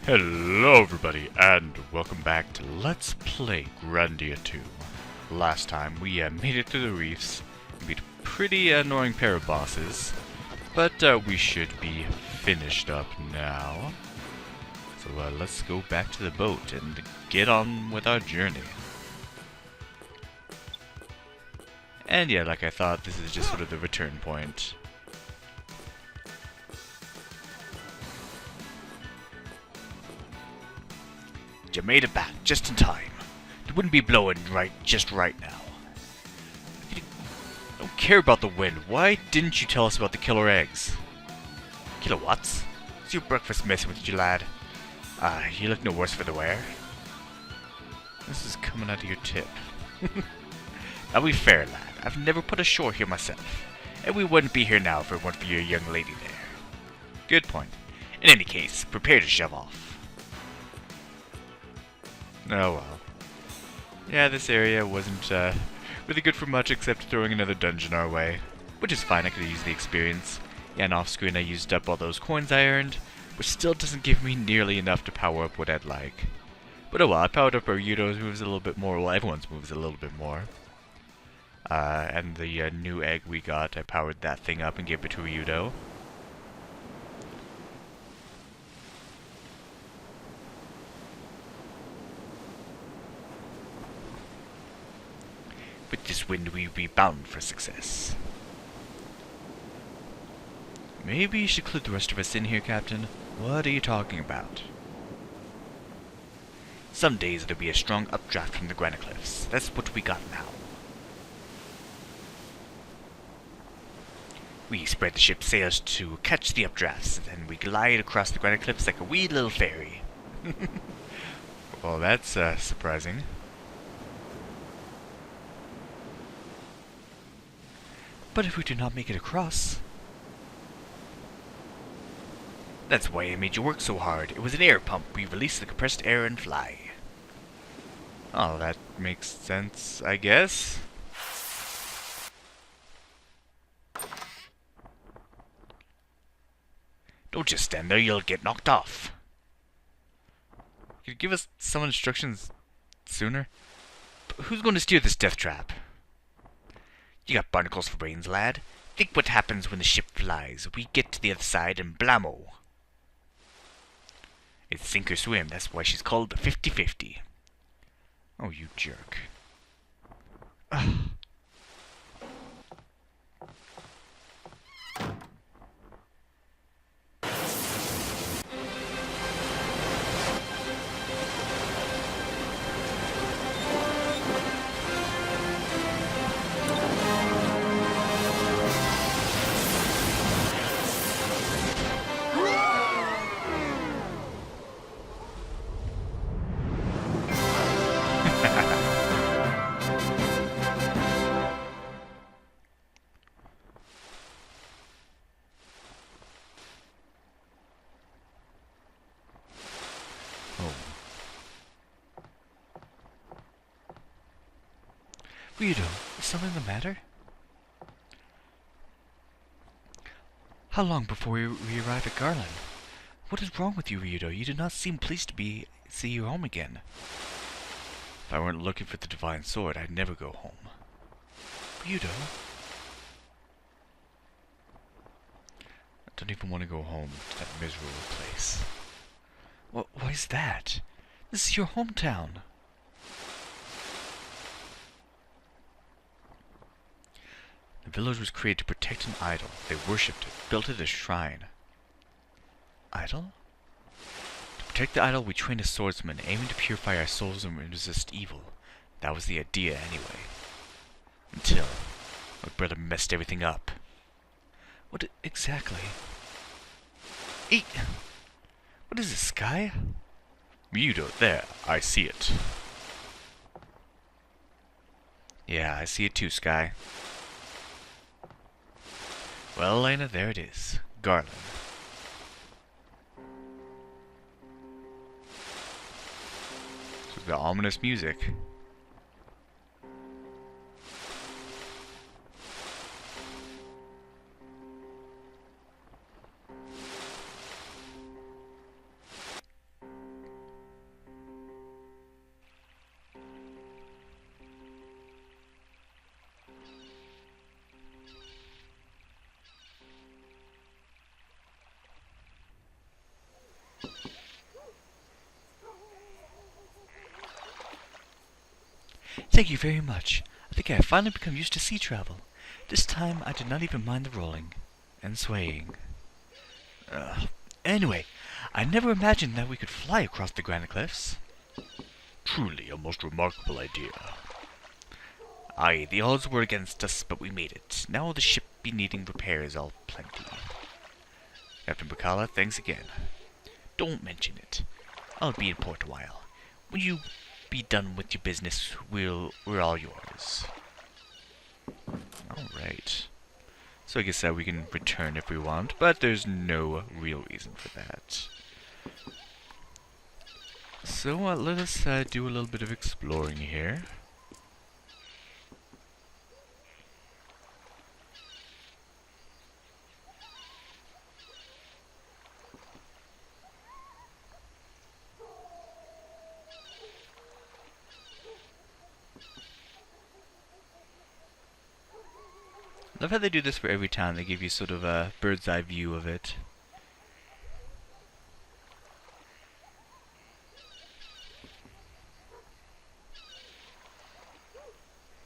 Hello everybody, and welcome back to Let's Play Grandia 2. Last time we made it through the reefs, beat a pretty annoying pair of bosses, but we should be finished up now. So let's go back to the boat and get on with our journey. And yeah, like I thought, this is just sort of the return point. You made it back just in time. It wouldn't be blowing just right now. If you don't care about the wind, why didn't you tell us about the killer eggs? Kilowatts? Is your breakfast messing with you, lad? You look no worse for the wear. This is coming out of your tip. Now be fair, lad. I've never put ashore here myself, and we wouldn't be here now if it weren't for your young lady there. Good point. In any case, prepare to shove off. Oh well. Yeah, this area wasn't really good for much except throwing another dungeon our way. Which is fine, I could use the experience. Yeah, and off screen I used up all those coins I earned, which still doesn't give me nearly enough to power up what I'd like. But oh well, I powered up our Ryudo's moves a little bit more, well everyone's moves a little bit more. And the new egg we got, I powered that thing up and gave it to Ryudo. With this wind, we be bound for success. Maybe you should include the rest of us in here, Captain. What are you talking about? Some days there'll be a strong updraft from the Grandia cliffs. That's what we got now. We spread the ship's sails to catch the updrafts, and we glide across the Grandia cliffs like a wee little fairy. Well, that's surprising. But if we do not make it across... That's why I made you work so hard. It was an air pump. We release the compressed air and fly. Oh, that makes sense, I guess. Don't just stand there, you'll get knocked off. Could you give us some instructions sooner? But who's going to steer this death trap? You got barnacles for brains, lad. Think what happens when the ship flies. We get to the other side and blammo. It's sink or swim. That's why she's called the 50-50. Oh, you jerk. Ugh. Ryudo, is something the matter? How long before we arrive at Garland? What is wrong with you, Ryudo? You do not seem pleased to see you home again. If I weren't looking for the divine sword, I'd never go home. Ryudo? I don't even want to go home to that miserable place. Why is that? This is your hometown. The village was created to protect an idol. They worshipped it, built it as a shrine. Idol? To protect the idol, we trained as swordsmen, aiming to purify our souls and resist evil. That was the idea, anyway. Until my brother messed everything up. What exactly? Eat! What is this, sky? Ryudo, there, I see it. Yeah, I see it too, Sky. Well, Elena, there it is. Garland. So the ominous music. Thank you very much. I think I have finally become used to sea travel. This time I did not even mind the rolling and swaying. Anyway, I never imagined that we could fly across the granite cliffs. Truly a most remarkable idea. Aye, the odds were against us, but we made it. Now the ship be needing repairs all plenty. Captain Bacala, thanks again. Don't mention it. I'll be in port a while. When you be done with your business, we're all yours. Alright. So I guess that we can return if we want, but there's no real reason for that. So let us do a little bit of exploring here. I love how they do this for every town. They give you sort of a bird's eye view of it.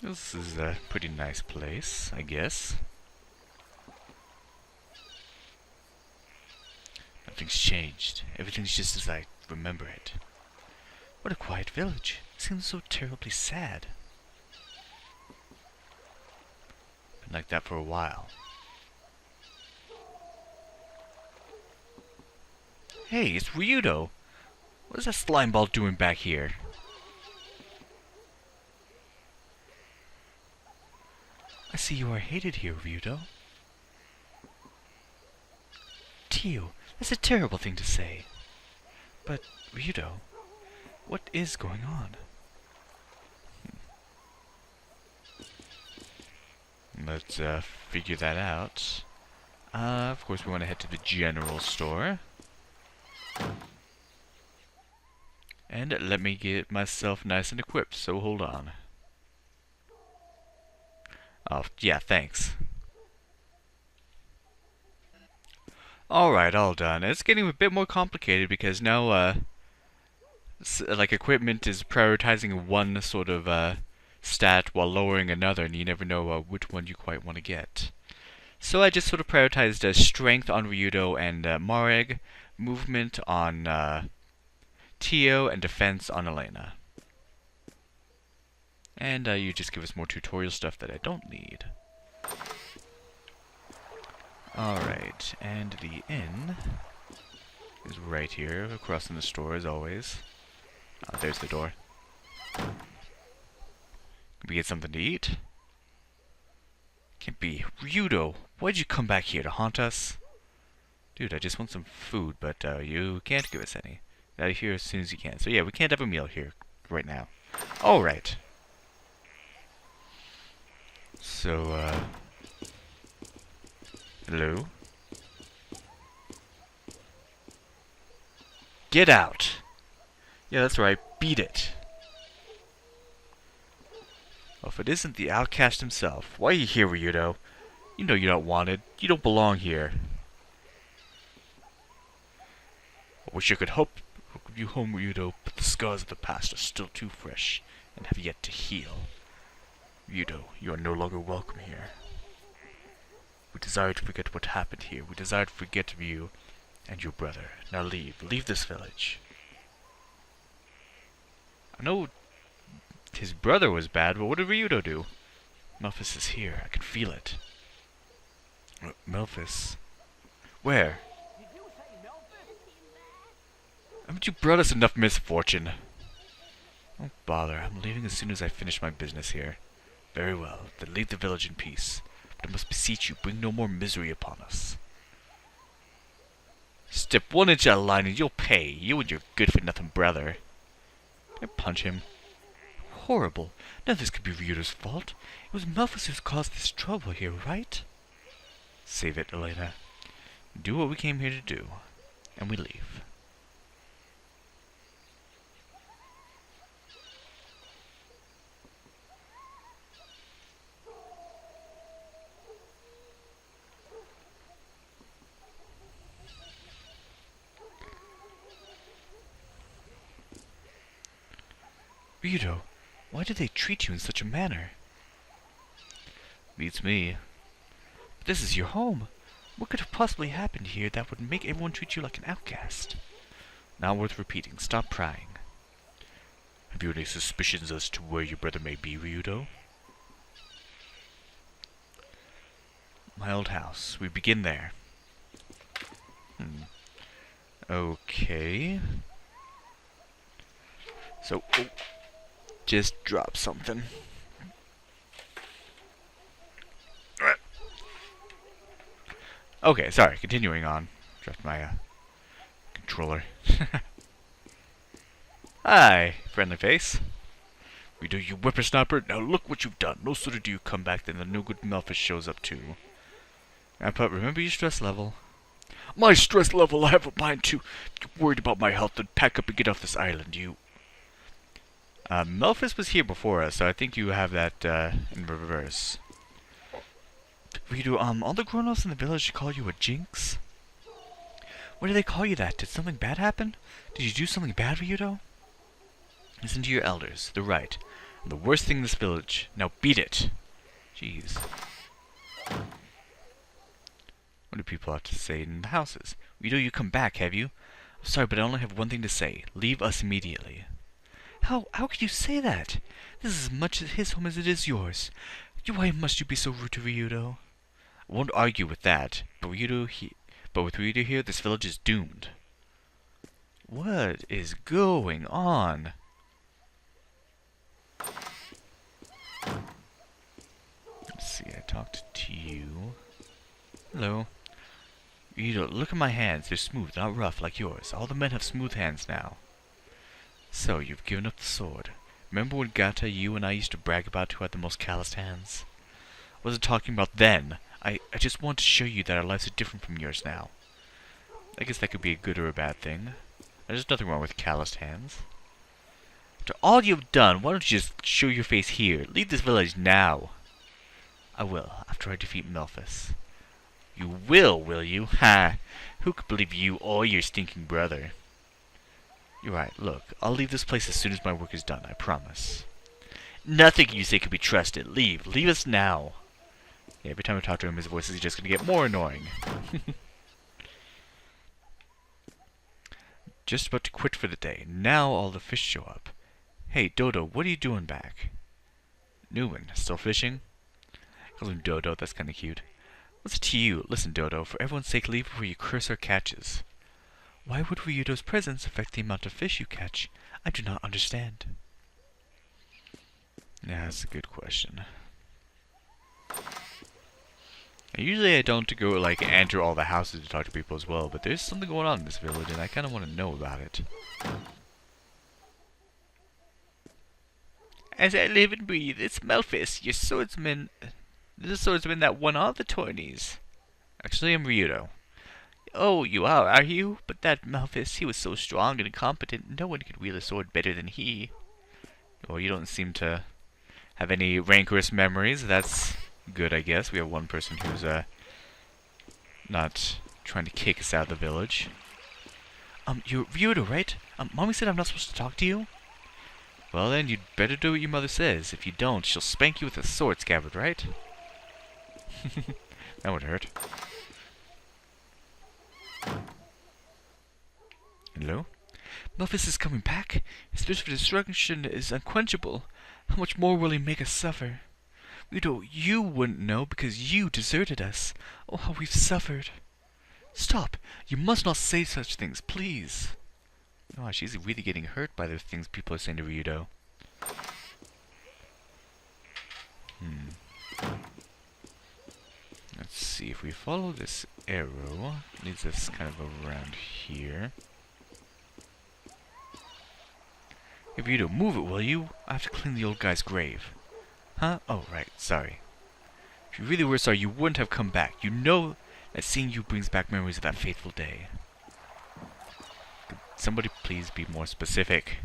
This is a pretty nice place, I guess. Nothing's changed. Everything's just as I remember it. What a quiet village. It seems so terribly sad. Been like that for a while. Hey, it's Ryudo! What is that slime ball doing back here? I see you are hated here, Ryudo. Tio, that's a terrible thing to say. But, Ryudo, what is going on? Let's figure that out. Of course we want to head to the general store. And let me get myself nice and equipped, so hold on. Oh, yeah, thanks. Alright, all done. It's getting a bit more complicated because now, like, equipment is prioritizing one sort of, stat while lowering another, and you never know which one you quite want to get. So I just sort of prioritized strength on Ryudo and Mareg, movement on Tio, and defense on Elena. And you just give us more tutorial stuff that I don't need. Alright, and the inn is right here, across from the store as always. There's the door. Can we get something to eat? Can't be. Ryudo, why'd you come back here to haunt us? Dude, I just want some food, but you can't give us any. Get out of here as soon as you can. So yeah, we can't have a meal here right now. Alright. So, hello? Get out! Yeah, that's right. Beat it. Well, if it isn't the outcast himself, why are you here, Ryudo? You know you're not wanted. You don't belong here. I wish I could help you home, Ryudo, but the scars of the past are still too fresh and have yet to heal. Ryudo, you are no longer welcome here. We desire to forget what happened here. We desire to forget you and your brother. Now leave. Leave this village. I know his brother was bad, but what did Ryudo do? Melphis is here. I can feel it. Melphis? Where? Haven't you brought us enough misfortune? Don't bother. I'm leaving as soon as I finish my business here. Very well. Then leave the village in peace. But I must beseech you, bring no more misery upon us. Step 1 inch out of line and you'll pay. You and your good-for-nothing brother. Can I punch him? Horrible. None of this could be Ryudo's fault. It was Melphis who caused this trouble here, right? Save it, Elena. Do what we came here to do. And we leave. Ryudo, Why do they treat you in such a manner? Beats me. But this is your home. What could have possibly happened here that would make everyone treat you like an outcast? Not worth repeating. Stop prying. Have you any suspicions as to where your brother may be, Ryudo? My old house. We begin there. Okay. So, just drop something. Okay, sorry. Continuing on. Dropped my controller. Hi, friendly face. Ryudo, you whippersnapper. Now look what you've done. No sooner do you come back than the no good Melfish shows up too. Grandpa, remember your stress level. My stress level? I have a mind to. You're worried about my health, then pack up and get off this island, you. Melfis was here before us, so I think you have that in reverse. Ryudo, all the grown-ups in the village call you a jinx? Why do they call you that? Did something bad happen? Did you do something bad, Ryudo? Listen to your elders. They're right. I'm the worst thing in this village. Now beat it. Jeez. What do people have to say in the houses? Ryudo, you come back, have you? I'm sorry, but I only have one thing to say. Leave us immediately. How could you say that? This is as much his home as it is yours. Why must you be so rude to Ryudo? I won't argue with that, but with Ryudo here, this village is doomed. What is going on? Let's see, I talked to you. Hello. Ryudo, look at my hands. They're smooth, not rough like yours. All the men have smooth hands now. So, you've given up the sword. Remember when Gata, you and I used to brag about who had the most calloused hands? I wasn't talking about then. I just want to show you that our lives are different from yours now. I guess that could be a good or a bad thing. There's nothing wrong with calloused hands. After all you've done, why don't you just show your face here? Leave this village now. I will, after I defeat Melfis. You will you? Ha! Who could believe you or your stinking brother? You're right, look, I'll leave this place as soon as my work is done, I promise. Nothing you say can be trusted. Leave us now. Yeah, every time I talk to him, his voice is just gonna get more annoying. Just about to quit for the day. Now all the fish show up. Hey, Dodo, what are you doing back? Newman, still fishing? Calls him Dodo, that's kinda cute. What's it to you? Listen, Dodo, for everyone's sake, leave before you curse our catches. Why would Ryudo's presence affect the amount of fish you catch? I do not understand. Yeah, that's a good question. Usually I don't go, like, enter all the houses to talk to people as well, but there's something going on in this village, and I kind of want to know about it. As I live and breathe, it's Melfis, your swordsman. The swordsman that won all the tourneys. Actually, I'm Ryudo. Oh, you are you? But that Melfis, he was so strong and competent, no one could wield a sword better than he. Well, you don't seem to have any rancorous memories. That's good, I guess. We have one person who's, not trying to kick us out of the village. You're Ryudo, right? Mommy said I'm not supposed to talk to you? Well then, you'd better do what your mother says. If you don't, she'll spank you with a sword scabbard, right? That would hurt. Hello? Melfis is coming back. His thirst for destruction is unquenchable. How much more will he make us suffer? Ryudo, you wouldn't know because you deserted us. Oh, how we've suffered. Stop! You must not say such things, please. Oh, she's really getting hurt by the things people are saying to Ryudo. Let's see, if we follow this arrow, it leads us kind of around here. Hey Ryudo, move it, will you? I have to clean the old guy's grave. Huh? Oh, right, sorry. If you really were sorry, you wouldn't have come back. You know that seeing you brings back memories of that fateful day. Could somebody please be more specific?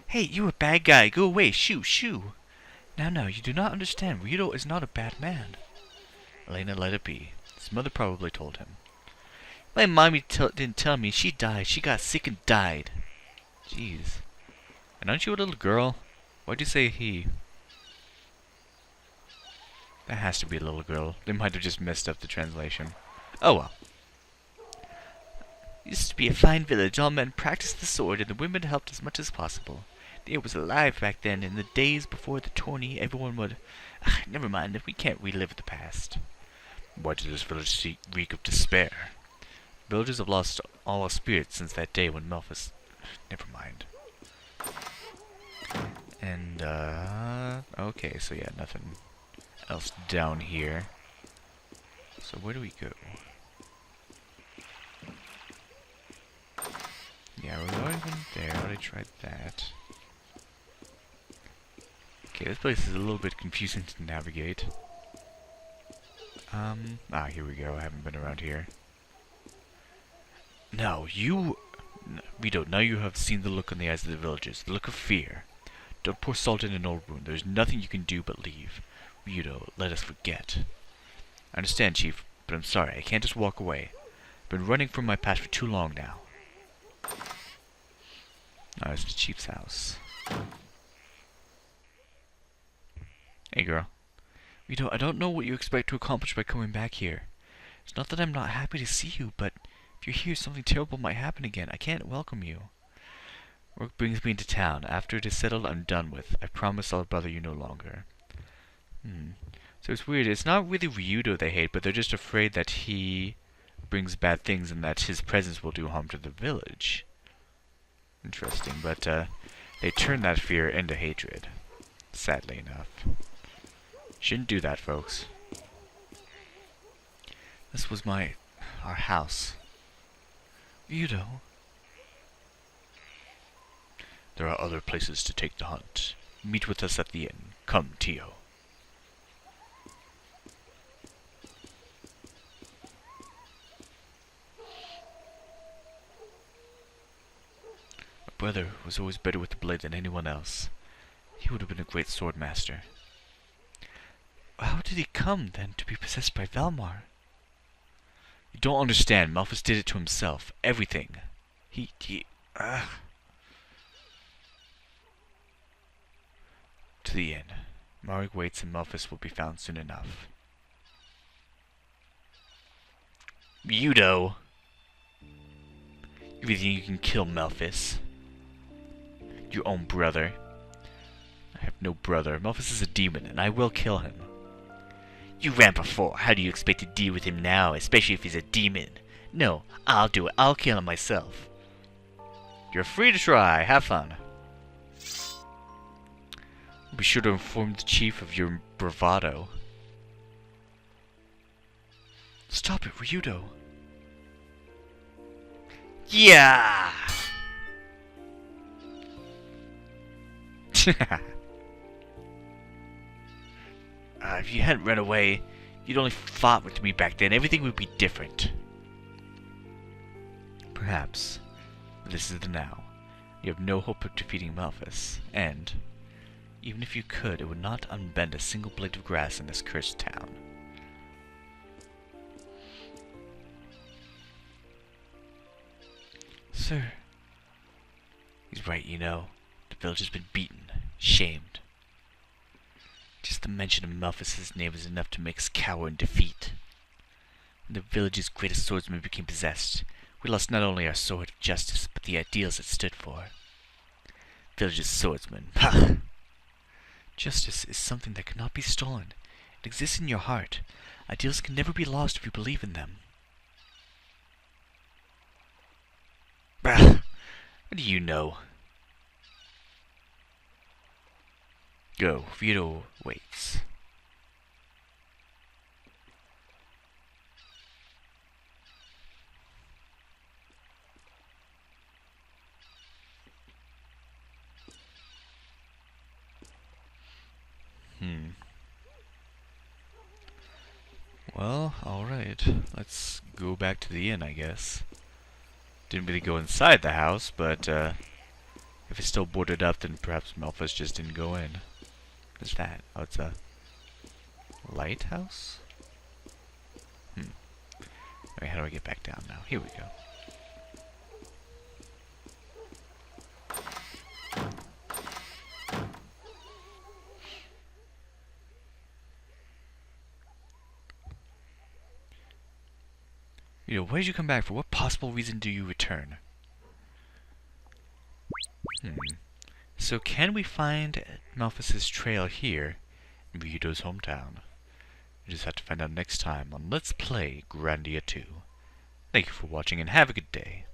Hey, you're a bad guy. Go away. Shoo, shoo. Now, you do not understand. Ryudo is not a bad man. Elena, let it be. His mother probably told him. My mommy didn't tell me. She died. She got sick and died. Jeez. And aren't you a little girl? Why'd you say he? That has to be a little girl. They might have just messed up the translation. Oh well. It used to be a fine village. All men practiced the sword, and the women helped as much as possible. The air was alive back then. In the days before the tourney, everyone would... never mind, we can't relive the past. Why did this village reek of despair? Villagers have lost all our spirits since that day when Melphus... Never mind. And, okay, so yeah, nothing else down here. So where do we go? Yeah, we already went there. I already tried that. Okay, this place is a little bit confusing to navigate. Here we go. I haven't been around here. Now, Ryudo, now you have seen the look in the eyes of the villagers. The look of fear. Don't pour salt in an old wound. There's nothing you can do but leave. Ryudo, let us forget. I understand, Chief, but I'm sorry. I can't just walk away. I've been running from my past for too long now. Oh, it's the Chief's house. Hey, girl. Ryudo, I don't know what you expect to accomplish by coming back here. It's not that I'm not happy to see you, but if you're here, something terrible might happen again. I can't welcome you. Work brings me into town. After it is settled, I'm done with. I promise I'll bother you no longer. So it's weird. It's not really Ryudo they hate, but they're just afraid that he brings bad things and that his presence will do harm to the village. Interesting, but they turn that fear into hatred. Sadly enough. Shouldn't do that, folks. This was our house. Ryudo. There are other places to take the hunt. Meet with us at the inn. Come, Tio. My brother was always better with the blade than anyone else. He would have been a great sword master. How did he come, then, to be possessed by Valmar? You don't understand. Melphus did it to himself. Everything. To the inn. Marek waits and Melphus will be found soon enough. Ryudo! You really think you can kill Melphus? Your own brother? I have no brother. Melphus is a demon, and I will kill him. You ran before. How do you expect to deal with him now, especially if he's a demon? No, I'll do it. I'll kill him myself. You're free to try. Have fun. Be sure to inform the chief of your bravado. Stop it, Ryudo. Yeah! If you hadn't run away, you'd only fought with me back then, everything would be different. Perhaps. But this is the now. You have no hope of defeating Melphus, and even if you could, it would not unbend a single blade of grass in this cursed town. Sir. He's right, you know. The village has been beaten, shamed. Just the mention of Melphus's name is enough to make us cower in defeat. When the village's greatest swordsman became possessed, we lost not only our sword of justice, but the ideals it stood for. Village's swordsman. Pah! Justice is something that cannot be stolen. It exists in your heart. Ideals can never be lost if you believe in them. Bah! What do you know? Go. Ryudo waits. Well, alright. Let's go back to the inn, I guess. Didn't really go inside the house, but if it's still boarded up, then perhaps Melphus just didn't go in. What's that? Oh, it's a lighthouse? Alright, how do I get back down now? Here we go. Why did you come back? For what possible reason do you return? So can we find Malphas's trail here in Ryudo's hometown? We just have to find out next time on Let's Play Grandia 2. Thank you for watching and have a good day.